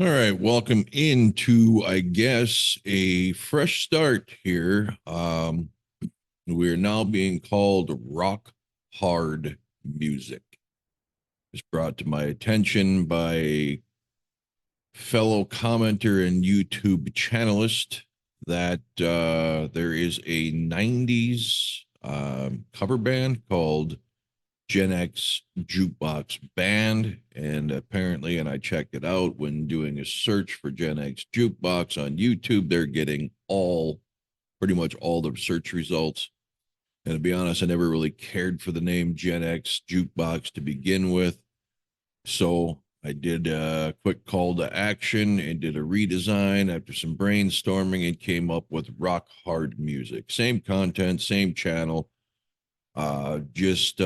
All right, welcome into, I guess, a fresh start here. We're now being called rock hard music. It's brought to my attention by a fellow commenter and YouTube channelist that there is a 90s cover band called Gen X Jukebox Band. And apparently, and I checked it out when doing a search for Gen X Jukebox on YouTube, they're getting pretty much all the search results. And to be honest, I never really cared for the name Gen X Jukebox to begin with. So I did a quick call to action and did a redesign after some brainstorming and came up with rock hard music. Same content, same channel, just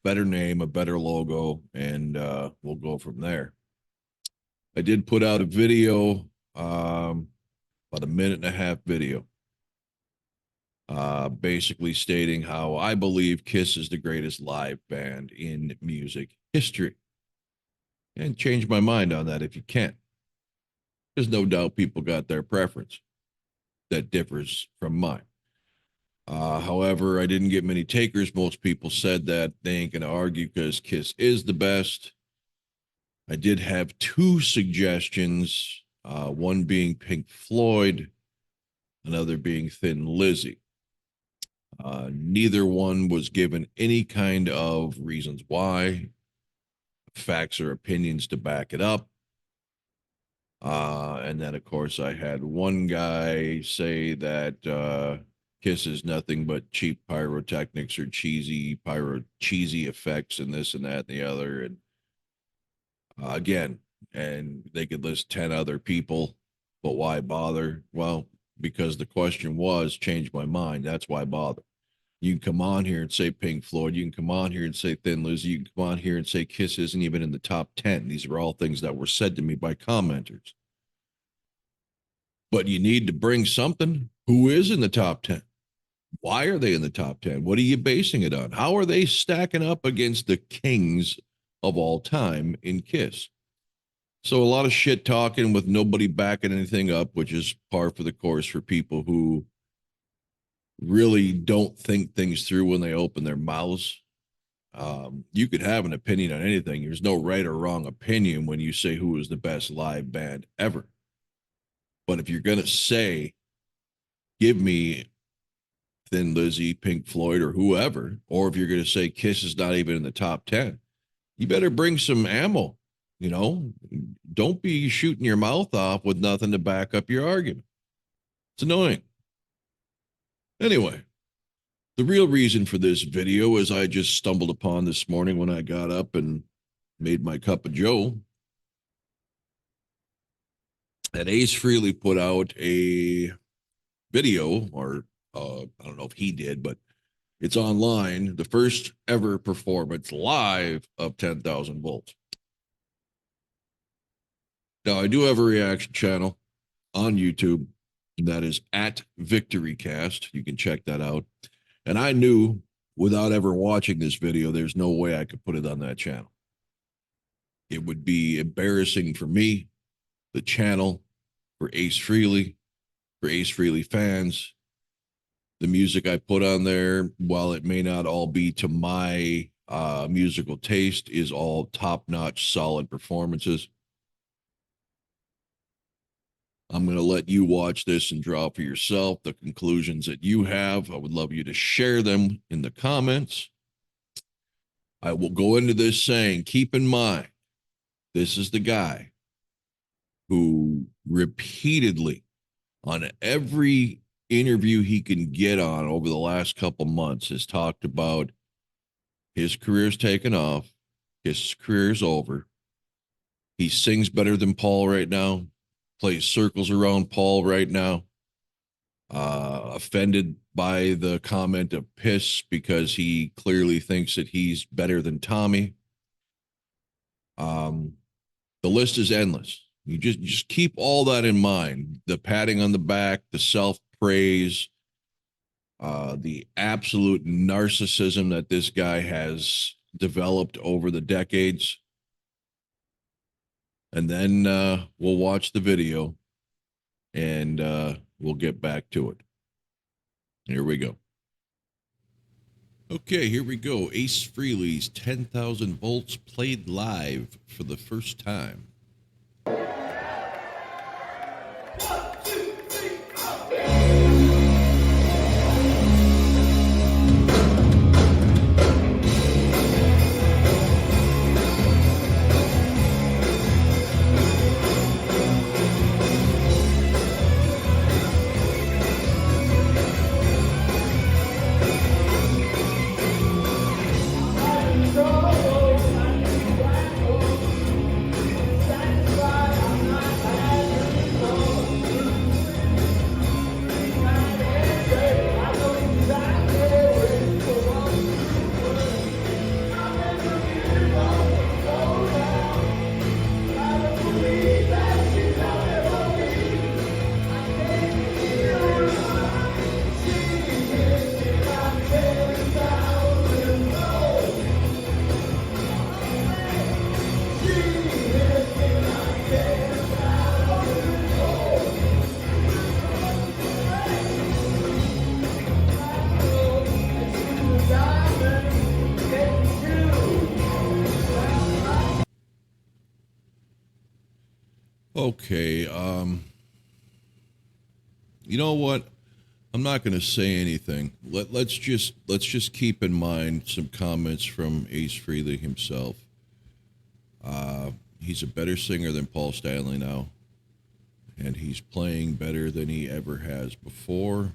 better name, a better logo, and we'll go from there. I did put out a video, about a minute and a half video, basically stating how I believe Kiss is the greatest live band in music history. And change my mind on that if you can. There's no doubt people got their preference that differs from mine. However, I didn't get many takers. Most people said that they ain't going to argue because Kiss is the best. I did have two suggestions, one being Pink Floyd, another being Thin Lizzy. Neither one was given any kind of reasons why, facts or opinions to back it up. And then, of course, I had one guy say that Kiss is nothing but cheap pyrotechnics or cheesy effects and this and that and the other. And again, and they could list 10 other people, but why bother? Well, because the question was, change my mind. That's why bother. You can come on here and say Pink Floyd. You can come on here and say Thin Lizzy. You can come on here and say Kiss isn't even in the top 10. These are all things that were said to me by commenters. But you need to bring something. Who is in the top 10? Why are they in the top 10? What are you basing it on? How are they stacking up against the kings of all time in Kiss? So a lot of shit talking with nobody backing anything up, which is par for the course for people who really don't think things through when they open their mouths. You could have an opinion on anything. There's no right or wrong opinion when you say who is the best live band ever. But if you're going to say, give me Thin Lizzy, Pink Floyd, or whoever, or if you're going to say Kiss is not even in the top 10, you better bring some ammo. You know, don't be shooting your mouth off with nothing to back up your argument. It's annoying. Anyway, the real reason for this video is I just stumbled upon this morning when I got up and made my cup of joe. And Ace Frehley put out a video, or I don't know if he did, but it's online, the first ever performance live of 10,000 volts. Now, I do have a reaction channel on YouTube that is at VictoryCast. You can check that out. And I knew without ever watching this video, there's no way I could put it on that channel. It would be embarrassing for me, the channel, for Ace Frehley, for Ace Frehley fans. The music I put on there, while it may not all be to my musical taste, is all top-notch, solid performances. I'm going to let you watch this and draw for yourself the conclusions that you have. I would love you to share them in the comments. I will go into this saying, keep in mind, this is the guy who repeatedly, on every interview he can get on over the last couple months, has talked about his career's taken off, his career's over. He sings better than Paul right now, plays circles around Paul right now. Offended by the comment of piss because he clearly thinks that he's better than Tommy. The list is endless. You just keep all that in mind. The patting on the back, the self-praise, the absolute narcissism that this guy has developed over the decades. and then we'll watch the video and we'll get back to it. Here we go. Okay, here we go. Ace Frehley's 10,000 Volts played live for the first time. Okay, you know what? I'm not going to say anything. Let's just keep in mind some comments from Ace Frehley himself. He's a better singer than Paul Stanley now, and he's playing better than he ever has before.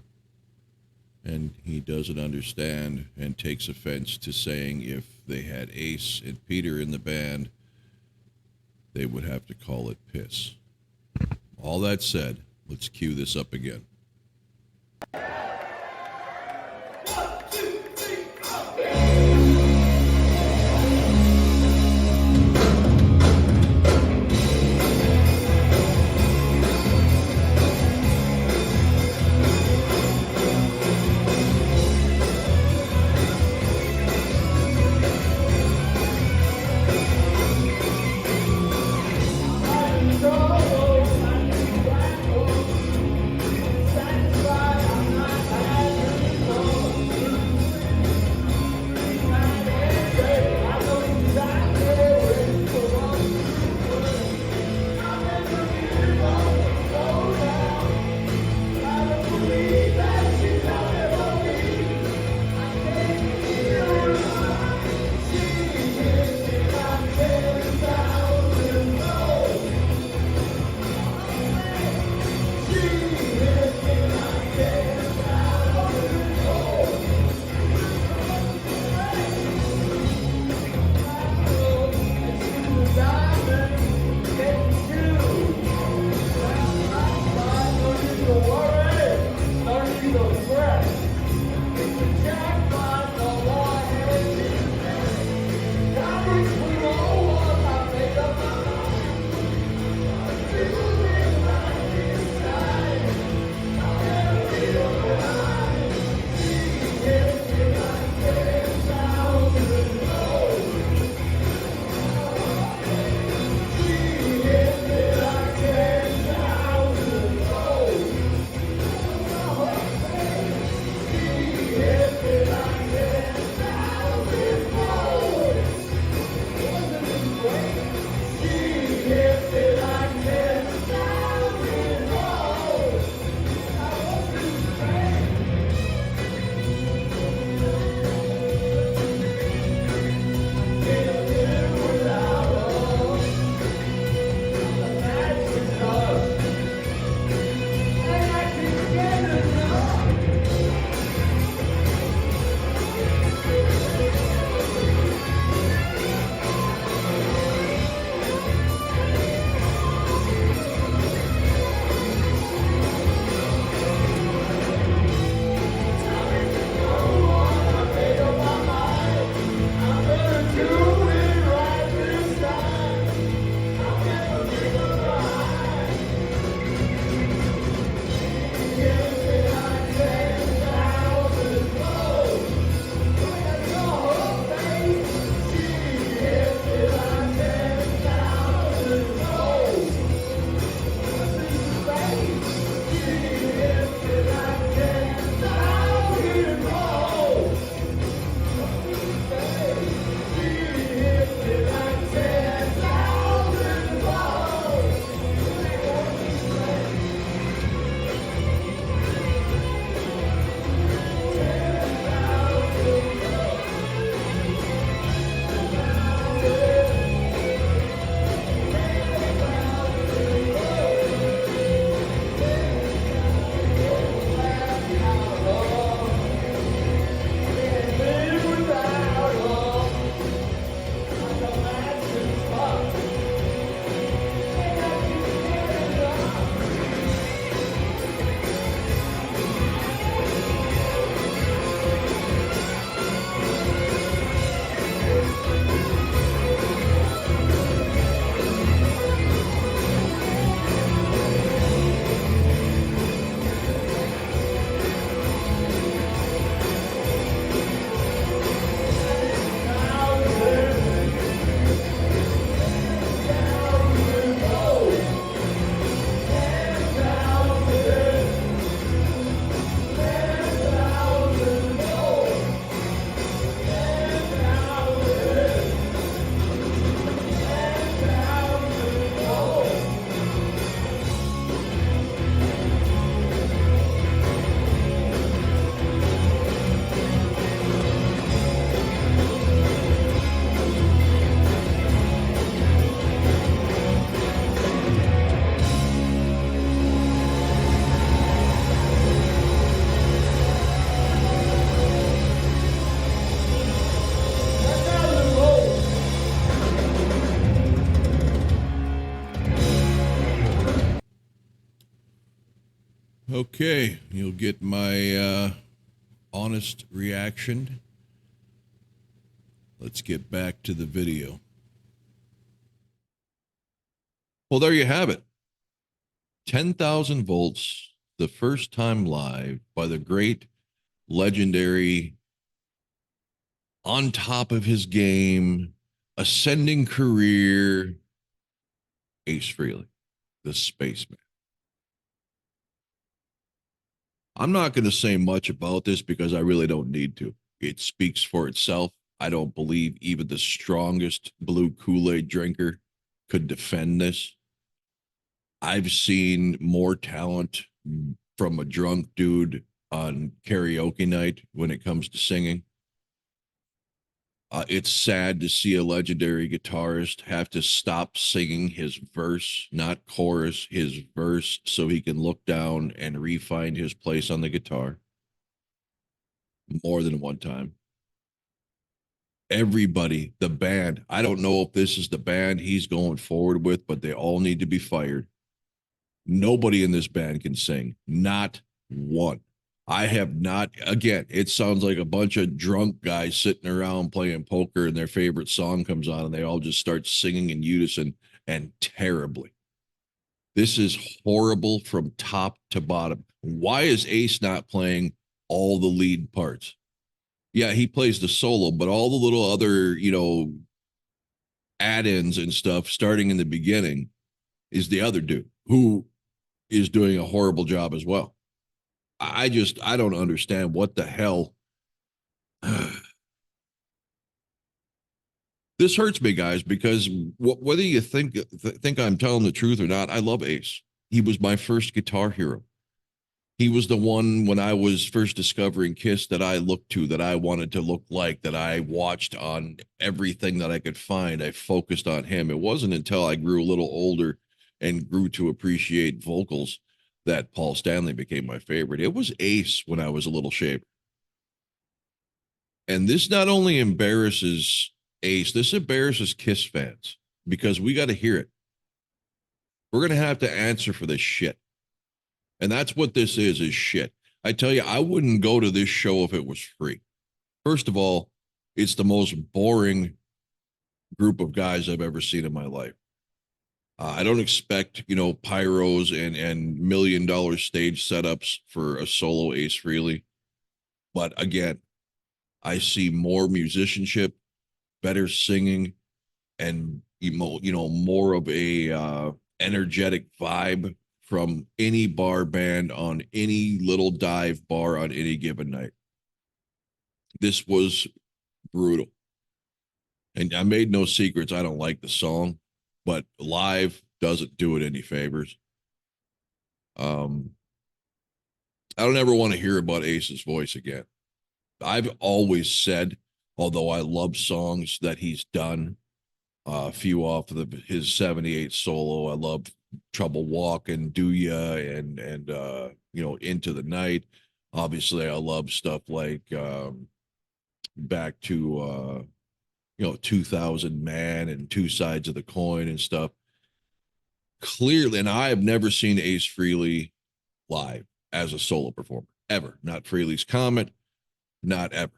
And he doesn't understand and takes offense to saying if they had Ace and Peter in the band, they would have to call it piss. All that said, let's cue this up again. Okay, you'll get my honest reaction. Let's get back to the video. Well, there you have it. 10,000 volts, the first time live by the great, legendary, on top of his game, ascending career, Ace Frehley, the spaceman. I'm not going to say much about this because I really don't need to. It speaks for itself. I don't believe even the strongest blue Kool-Aid drinker could defend this. I've seen more talent from a drunk dude on karaoke night when it comes to singing. It's sad to see a legendary guitarist have to stop singing his verse, not chorus, his verse, so he can look down and re-find his place on the guitar more than one time. Everybody, the band, I don't know if this is the band he's going forward with, but they all need to be fired. Nobody in this band can sing, not one. I have not, again, it sounds like a bunch of drunk guys sitting around playing poker and their favorite song comes on and they all just start singing in unison and terribly. This is horrible from top to bottom. Why is Ace not playing all the lead parts? Yeah, he plays the solo, but all the little other, add-ins and stuff starting in the beginning is the other dude who is doing a horrible job as well. I don't understand what the hell. This hurts me, guys, because whether you think I'm telling the truth or not, I love Ace. He was my first guitar hero. He was the one when I was first discovering Kiss that I looked to, that I wanted to look like, that I watched on everything that I could find. I focused on him. It wasn't until I grew a little older and grew to appreciate vocals that Paul Stanley became my favorite. It was Ace when I was a little shaver. And this not only embarrasses Ace, this embarrasses Kiss fans because we got to hear it. We're going to have to answer for this shit. And that's what this is shit. I tell you, I wouldn't go to this show if it was free. First of all, it's the most boring group of guys I've ever seen in my life. I don't expect, pyros and $1 million stage setups for a solo Ace Frehley. But again, I see more musicianship, better singing, and more of a energetic vibe from any bar band on any little dive bar on any given night. This was brutal. And I made no secrets. I don't like the song, but live doesn't do it any favors. Um, I don't ever want to hear about Ace's voice again. I've always said, although I love songs that he's done, a few off of his 78 solo. I love Trouble Walking, Do Ya, and Into the Night. Obviously, I love stuff like back to 2000 Man and Two Sides of the Coin and stuff. Clearly, and I have never seen Ace Frehley live as a solo performer ever. Not Frehley's Comet, not ever.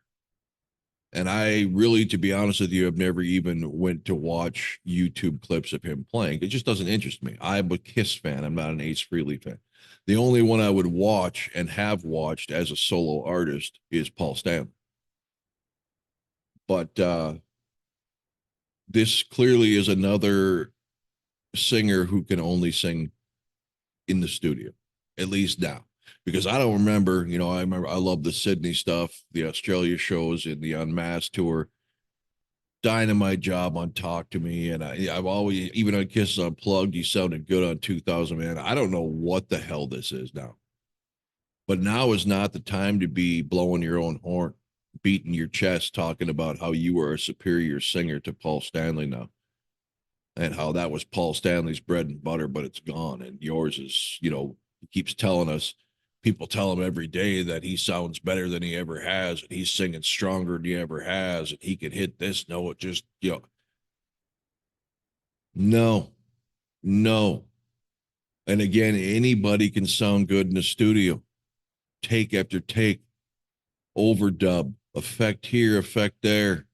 And I really, to be honest with you, have never even went to watch YouTube clips of him playing. It just doesn't interest me. I'm a Kiss fan. I'm not an Ace Frehley fan. The only one I would watch and have watched as a solo artist is Paul Stanley. But this clearly is another singer who can only sing in the studio, at least now. Because I don't remember, I love the Sydney stuff, the Australia shows, and the Unmasked tour. Dynamite job on Talk to Me, and I've always, even on Kiss Unplugged, you sounded good on 2000 Man. I don't know what the hell this is now, but now is not the time to be blowing your own horn, beating your chest, talking about how you were a superior singer to Paul Stanley now, and how that was Paul Stanley's bread and butter, but it's gone, and yours is, he keeps telling us. People tell him every day that he sounds better than he ever has, and he's singing stronger than he ever has, and he can hit this note. Just, no, no. And again, anybody can sound good in the studio. Take after take, overdub, effect here, effect there,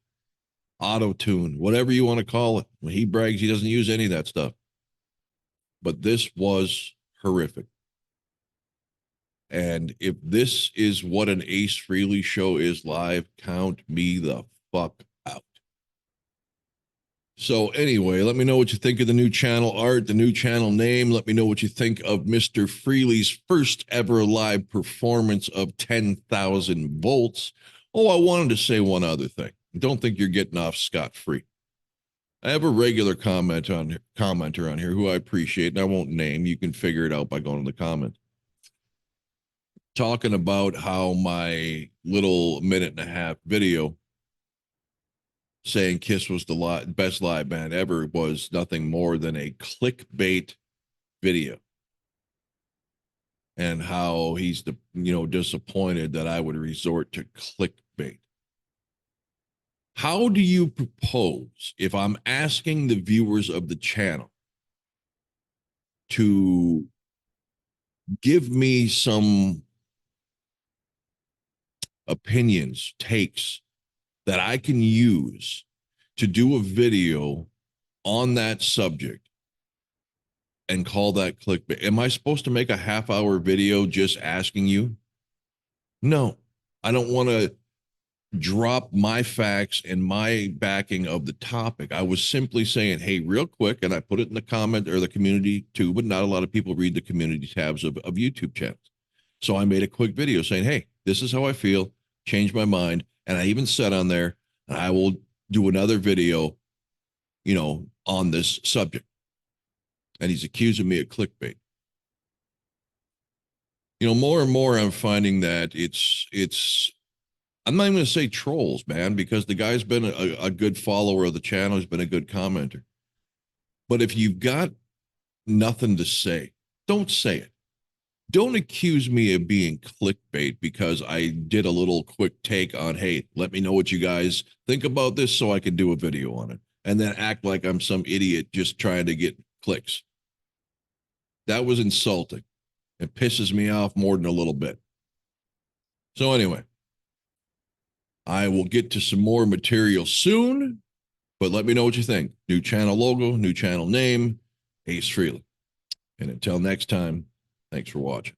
auto tune, whatever you want to call it. When he brags, he doesn't use any of that stuff. But this was horrific. And if this is what an Ace Frehley show is live, count me the fuck out. So anyway, let me know what you think of the new channel art, the new channel name. Let me know what you think of Mr. Frehley's first ever live performance of 10,000 volts. Oh, I wanted to say one other thing. Don't think you're getting off scot-free. I have a regular commenter on here who I appreciate, and I won't name. You can figure it out by going to the comments. Talking about how my little minute and a half video saying Kiss was the best live band ever was nothing more than a clickbait video, and how he's disappointed that I would resort to clickbait. How do you propose, if I'm asking the viewers of the channel to give me some opinions, takes that I can use to do a video on that subject and call that clickbait? Am I supposed to make a half-hour video just asking you? No, I don't want to drop my facts and my backing of the topic. I was simply saying, hey, real quick, and I put it in the comment or the community too, but not a lot of people read the community tabs of YouTube channels. So I made a quick video saying, hey, this is how I feel, changed my mind. And I even said on there, I will do another video, on this subject. And he's accusing me of clickbait. More and more I'm finding that it's I'm not even going to say trolls, man, because the guy's been a good follower of the channel. He's been a good commenter. But if you've got nothing to say, don't say it. Don't accuse me of being clickbait because I did a little quick take on, hey, let me know what you guys think about this so I can do a video on it, and then act like I'm some idiot just trying to get clicks. That was insulting. It pisses me off more than a little bit. So anyway, I will get to some more material soon, but let me know what you think. New channel logo, new channel name, Ace Frehley. And until next time, thanks for watching.